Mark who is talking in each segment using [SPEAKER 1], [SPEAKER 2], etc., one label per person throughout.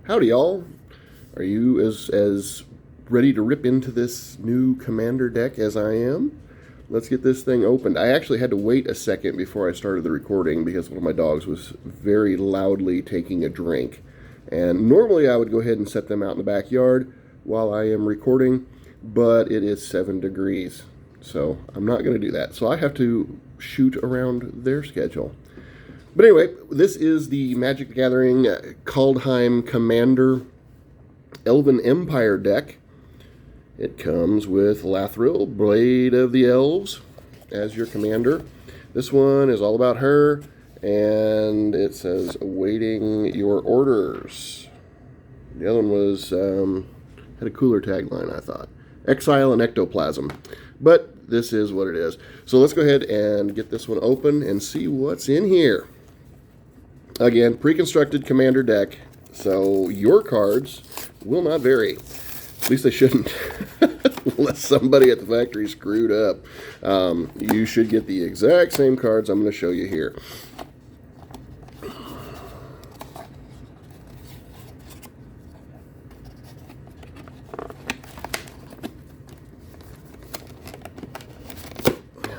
[SPEAKER 1] Howdy, y'all. Are you as ready to rip into this new commander deck as I am? Let's get this thing opened. I actually had to wait a second before I started the recording because one of my dogs was very loudly taking a drink. And normally I would go ahead and set them out in the backyard while I am recording, but it is 7 degrees, so I'm not going to do that. So I have to shoot around their schedule. But anyway, this is the Magic the Gathering Kaldheim Commander Elven Empire deck. It comes with Lathril, Blade of the Elves, as your commander. This one is all about her, and it says, awaiting your orders. The other one was, had a cooler tagline, I thought. Exile and Ectoplasm. But this is what it is. So let's go ahead and get this one open and see what's in here. Again, pre-constructed commander deck, so your cards will not vary. At least they shouldn't, unless somebody at the factory screwed up. You should get the exact same cards I'm going to show you here.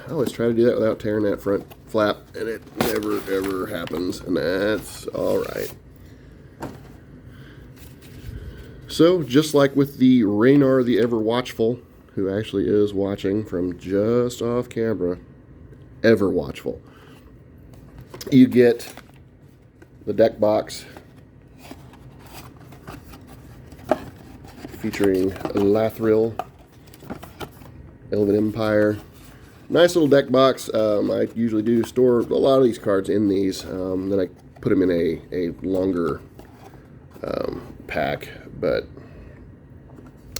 [SPEAKER 1] I always try to do that without tearing that front flap, and it never, ever happens, and that's all right. So, just like with the Raynar the Ever Watchful, who actually is watching from just off camera, Ever Watchful, you get the deck box featuring Lathril, Elven Empire. Nice little deck box. I usually do store a lot of these cards in these. Then I put them in a longer pack, but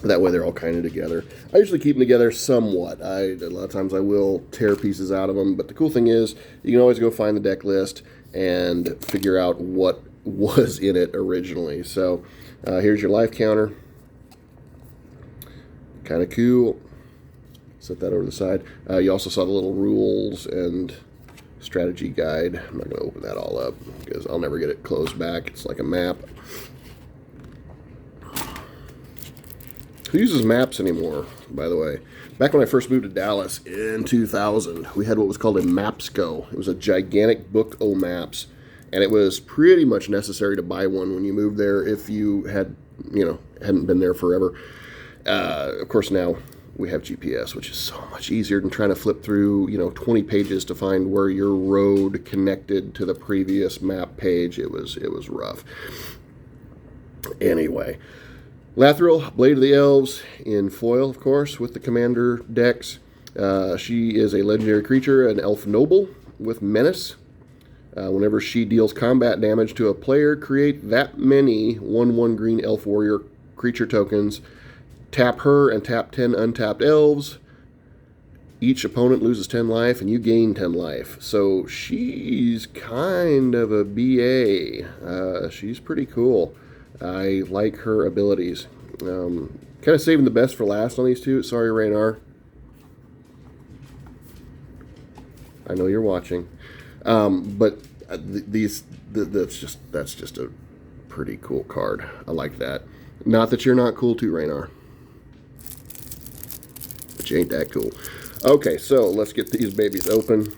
[SPEAKER 1] that way they're all kind of together. I usually keep them together somewhat. A lot of times I will tear pieces out of them, but the cool thing is you can always go find the deck list and figure out what was in it originally. So here's your life counter. Kind of cool. Set that over the side. You also saw the little rules and strategy guide. I'm not going to open that all up because I'll never get it closed back. It's like a map. Who uses maps anymore, by the way? Back when I first moved to Dallas in 2000, we had what was called a Mapsco. It was a gigantic book o' maps, and it was pretty much necessary to buy one when you moved there if you hadn't been there forever. Of course, now we have GPS, which is so much easier than trying to flip through, 20 pages to find where your road connected to the previous map page. It was rough. Anyway, Lathril, Blade of the Elves, in foil, of course, with the commander decks. She is a legendary creature, an elf noble with menace. Whenever she deals combat damage to a player, create that many 1/1 green elf warrior creature tokens. Tap her and tap 10 untapped elves. Each opponent loses 10 life and you gain 10 life. So she's kind of a BA. She's pretty cool. I like her abilities. Kind of saving the best for last on these two. Sorry, Raynar. I know you're watching. But that's just a pretty cool card. I like that. Not that you're not cool too, Raynar. But you ain't that cool. Okay, so let's get these babies open.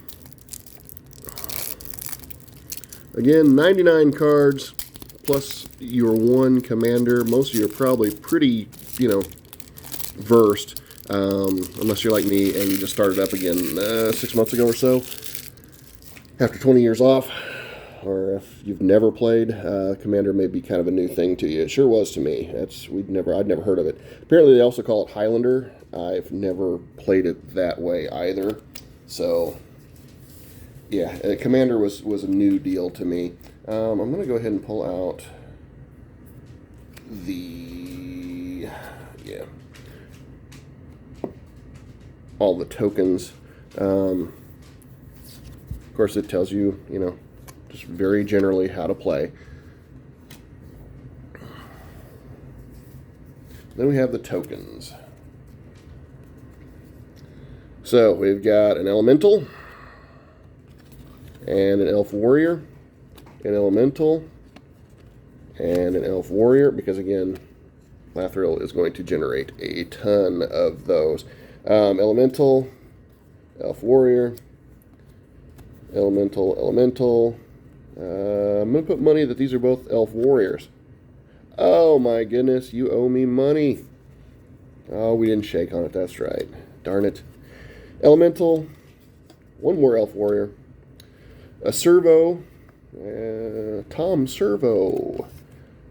[SPEAKER 1] Again, 99 cards plus your one commander. Most of you are probably pretty, versed. Unless you're like me and you just started up again 6 months ago or so. After 20 years off. Or if you've never played, Commander may be kind of a new thing to you. It sure was to me. I'd never heard of it. Apparently they also call it Highlander. I've never played it that way either. So, yeah, Commander was a new deal to me. I'm going to go ahead and pull out all the tokens. Of course, it tells you, just very generally how to play. Then we have the tokens. So we've got an elemental and an elf warrior, an elemental And an Elf Warrior, because again, Lathril is going to generate a ton of those. Elemental, Elf Warrior, Elemental. I'm going to put money that these are both Elf Warriors. Oh my goodness, you owe me money. Oh, we didn't shake on it, that's right. Darn it. Elemental, one more Elf Warrior. A Servo, Tom Servo.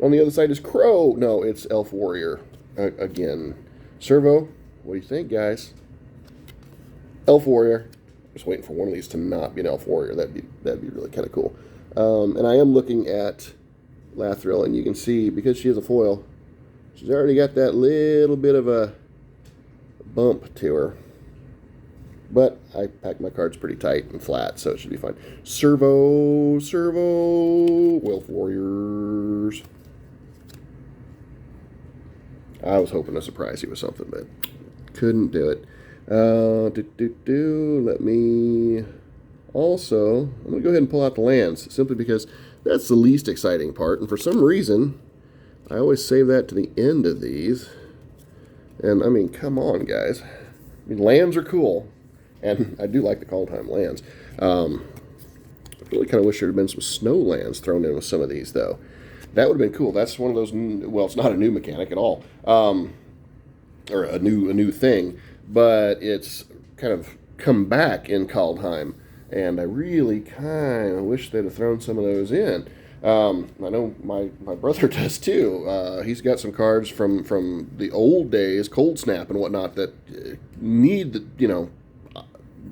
[SPEAKER 1] On the other side is Crow. No, it's Elf Warrior. Again. Servo, what do you think, guys? Elf Warrior. Just waiting for one of these to not be an Elf Warrior. That'd be really kind of cool. And I am looking at Lathril, and you can see, because she is a foil, she's already got that little bit of a bump to her. But I packed my cards pretty tight and flat, so it should be fine. Servo, Elf Warriors. I was hoping to surprise you with something, but couldn't do it. Let me also, I'm going to go ahead and pull out the lands, simply because that's the least exciting part, and for some reason, I always save that to the end of these. And, I mean, come on, guys. I mean, lands are cool, and I do like the Kaldheim lands. I really kind of wish there had been some snow lands thrown in with some of these, though. That would have been cool. That's one of those, well, it's not a new mechanic at all, or a new thing, but it's kind of come back in Kaldheim, and I really kind of wish they'd have thrown some of those in. I know my brother does too. He's got some cards from the old days, Cold Snap and whatnot, that need,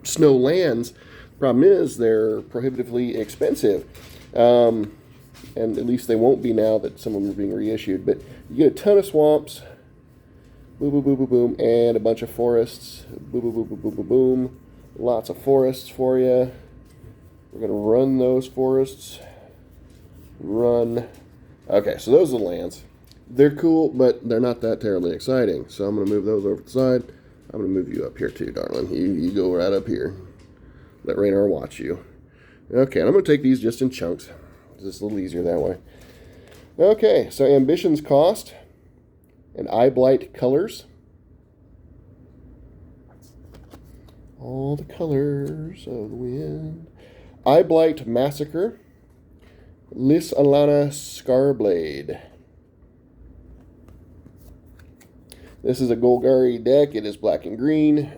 [SPEAKER 1] snow lands. Problem is, they're prohibitively expensive. And at least they won't be now that some of them are being reissued. But you get a ton of swamps, boom, boom, boom, boom, boom, and a bunch of forests, boom, boom, boom, boom, boom, boom, boom. Lots of forests for you. We're going to run those forests. Run. Okay, so those are the lands. They're cool, but they're not that terribly exciting. So I'm going to move those over to the side. I'm going to move you up here too, darling. You go right up here. Let Raynar watch you. Okay, and I'm going to take these just in chunks. It's a little easier that way. Okay, so Ambition's Cost and Eye Blight Colors. All the colors of the wind. Eye Blight Massacre. Lis Alana Scarblade. This is a Golgari deck. It is black and green.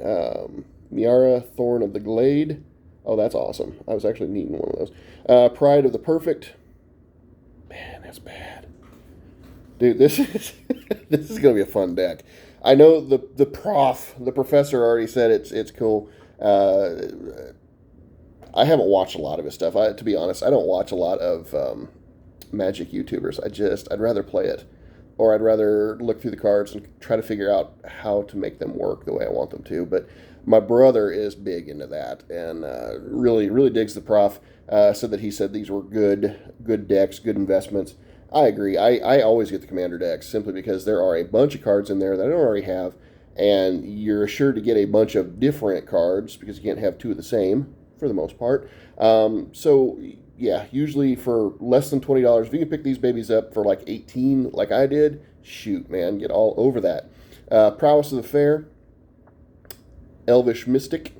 [SPEAKER 1] Miara, Thorn of the Glade. Oh, that's awesome. I was actually needing one of those. Pride of the Perfect. Man, that's bad. Dude, this is this is gonna be a fun deck. I know the professor already said it's cool. I haven't watched a lot of his stuff. To be honest, I don't watch a lot of Magic YouTubers. I'd rather play it, or I'd rather look through the cards and try to figure out how to make them work the way I want them to. But my brother is big into that, and really digs the prof. Said that he said these were good decks, good investments. I agree. I always get the commander decks simply because there are a bunch of cards in there that I don't already have, and you're assured to get a bunch of different cards because you can't have two of the same for the most part. So yeah, usually for less than $20, if you can pick these babies up for like 18, like I did, shoot, man, get all over that. Prowess of the Fair. Elvish Mystic.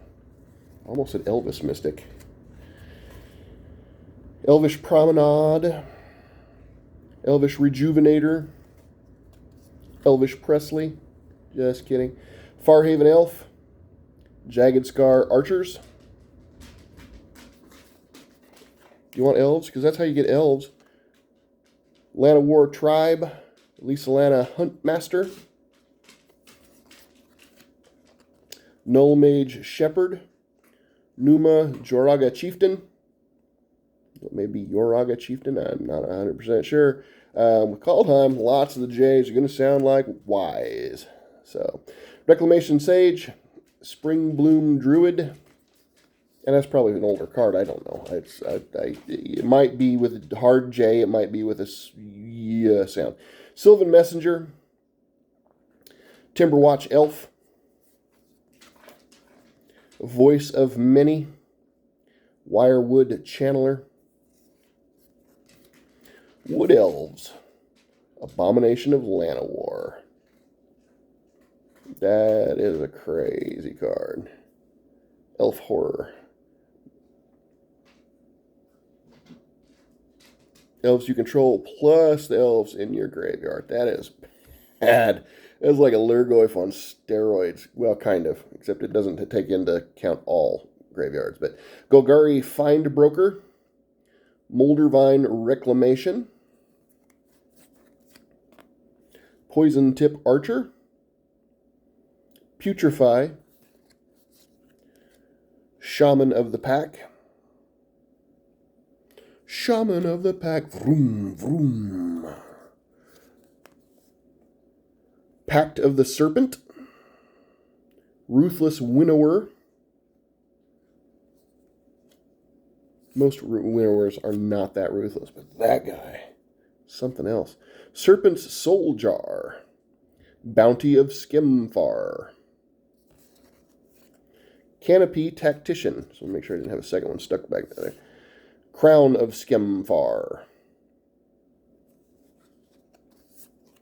[SPEAKER 1] Almost said Elvis Mystic. Elvish Promenade. Elvish Rejuvenator. Elvish Presley. Just kidding. Farhaven Elf. Jagged Scar Archers. You want elves? Because that's how you get elves. Lana War Tribe. Lisa Lana Huntmaster. Null Mage Shepherd. Numa Joraga Chieftain. Maybe Joraga Chieftain. I'm not 100% sure. With Kaldheim, lots of the J's are going to sound like Y's. So, Reclamation Sage. Spring Bloom Druid. And that's probably an older card. I don't know. It might be with a hard J. It might be with a sound. Sylvan Messenger. Timberwatch Elf. Voice of Many. Wirewood Channeler. Wood Elves. Abomination of Llanowar. That is a crazy card. Elf Horror. Elves you control plus the elves in your graveyard. That is bad. It's like a Lurgoyf on steroids. Well, kind of, except it doesn't take into account all graveyards. But Golgari Find Broker, Moldervine Reclamation, Poison Tip Archer, Putrefy, Shaman of the Pack, Shaman of the Pack, vroom, vroom. Pact of the Serpent, Ruthless Winnower. Most Winnowers are not that ruthless, but that guy, something else. Serpent's Soul Jar, Bounty of Skemfar, Canopy Tactician. So make sure I didn't have a second one stuck back there. Crown of Skemfar.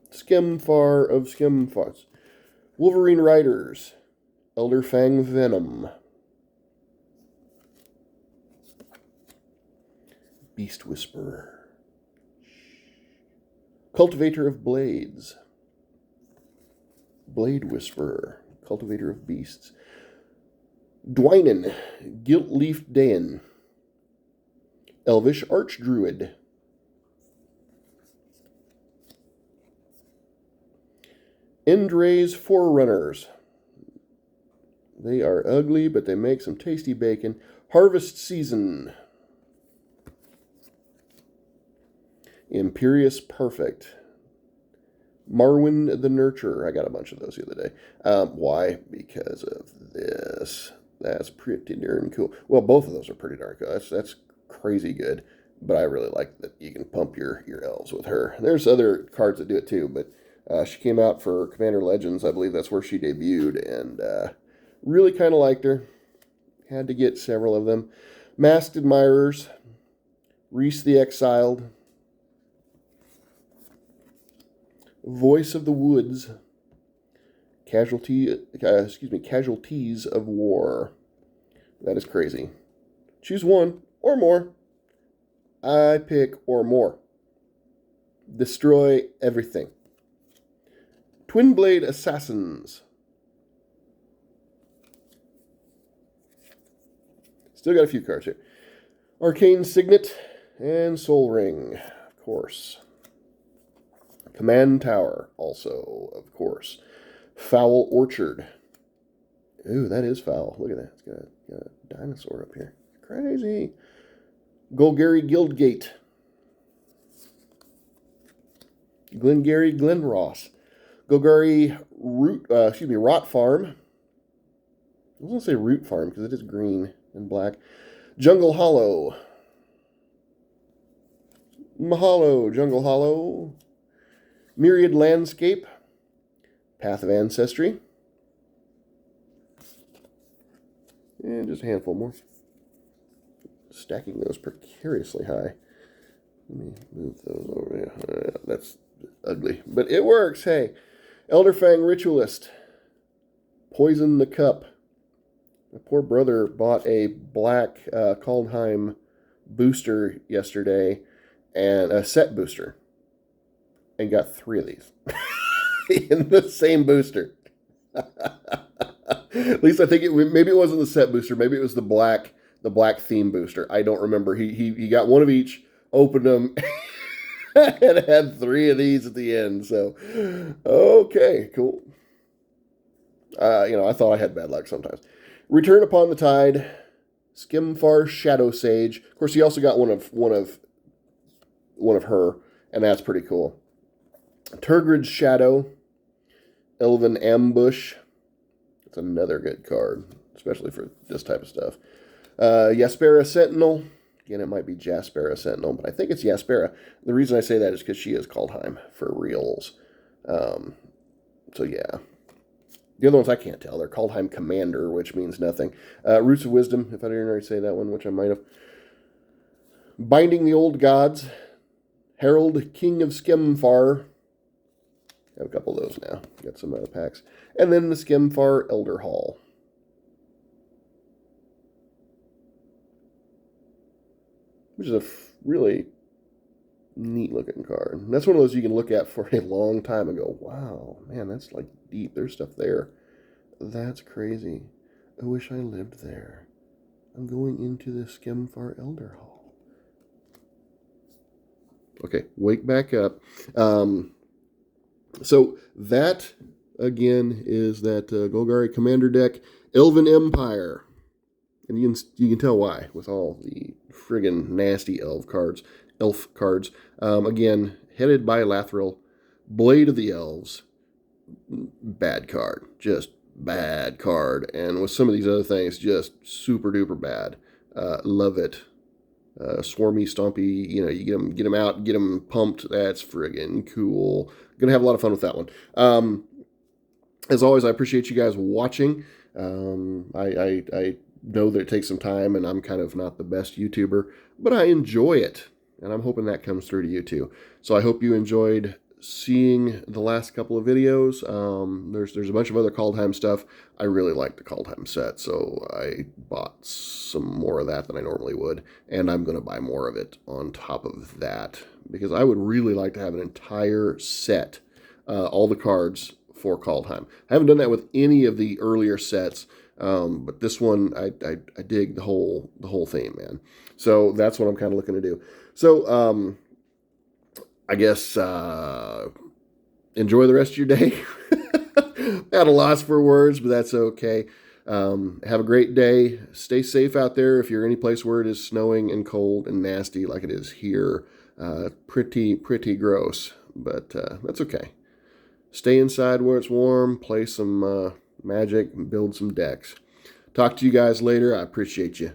[SPEAKER 1] Skemfar of Skemfars. Wolverine Riders. Elderfang Venom. Beast Whisperer. Cultivator of Blades. Blade Whisperer. Cultivator of Beasts. Dwynen. Gilt-Leaf Daen. Elvish Archdruid. Endray's Forerunners. They are ugly, but they make some tasty bacon. Harvest Season. Imperious Perfect. Marwyn the Nurturer. I got a bunch of those the other day. Why? Because of this. That's pretty darn cool. Well, both of those are pretty darn cool. That's crazy good. But I really like that you can pump your elves with her. There's other cards that do it too, but she came out for Commander Legends. I believe that's where she debuted, and really kind of liked her. Had to get several of them. Masked Admirers. Reese the Exiled. Voice of the Woods. Casualties of War. That is crazy. Choose one or more. I pick or more. Destroy everything. Twin Blade Assassins. Still got a few cards here. Arcane Signet and Soul Ring, of course. Command Tower, also, of course. Foul Orchard. Ooh, that is foul. Look at that. It's got a dinosaur up here. Crazy. Golgari Guildgate. Glengarry Glenross. Golgari Rot Farm. I was going to say Root Farm because it is green and black. Jungle Hollow. Mahalo, Jungle Hollow. Myriad Landscape. Path of Ancestry. And just a handful more. Stacking those precariously high. Let me move those over here. That's ugly, but it works. Hey, Elderfang Ritualist. Poison the Cup. My poor brother bought a black Kaldheim booster yesterday, and a set booster, and got 3 of these in the same booster. At least I think maybe it wasn't the set booster. Maybe it was the black theme booster. I don't remember. He got one of each, opened them, and had 3 of these at the end. So, okay, cool. I thought I had bad luck sometimes. Return Upon the Tide, Skemfar Shadow Sage. Of course, he also got one of her, and that's pretty cool. Turgrid's Shadow, Elven Ambush. It's another good card, especially for this type of stuff. Jaspera Sentinel. Again, it might be Jaspera Sentinel, but I think it's Jaspera. The reason I say that is because she is Kaldheim for reals. So, yeah. The other ones I can't tell. They're Kaldheim Commander, which means nothing. Roots of Wisdom, if I didn't already say that one, which I might have. Binding the Old Gods. Herald, King of Skemfar. Have a couple of those now. Got some packs. And then the Skemfar Elder Hall. Which is a really neat looking card. And that's one of those you can look at for a long time and go, wow, man, that's like deep. There's stuff there. That's crazy. I wish I lived there. I'm going into the Skemfar Elder Hall. Okay, wake back up. So that, again, is that Golgari Commander deck, Elven Empire. And you can tell why with all the friggin' nasty elf cards. Again, headed by Lathril, Blade of the Elves. Bad card. Just bad card. And with some of these other things, just super duper bad. Love it. Swarmy, stompy, you get them out, get them pumped. That's friggin' cool. Gonna have a lot of fun with that one. As always, I appreciate you guys watching. I know that it takes some time, and I'm kind of not the best YouTuber, but I enjoy it, and I'm hoping that comes through to you too. So I hope you enjoyed seeing the last couple of videos. There's a bunch of other Kaldheim stuff. I really like the Kaldheim set, so I bought some more of that than I normally would, and I'm going to buy more of it on top of that, because I would really like to have an entire set, all the cards for Kaldheim. I haven't done that with any of the earlier sets, but this one, I dig the whole theme, man. So that's what I'm kind of looking to do. So, I guess, enjoy the rest of your day. At a loss for words, but that's okay. Have a great day. Stay safe out there. If you're any place where it is snowing and cold and nasty like it is here, pretty gross, but that's okay. Stay inside where it's warm, play some Magic, and build some decks. Talk to you guys later. I appreciate you.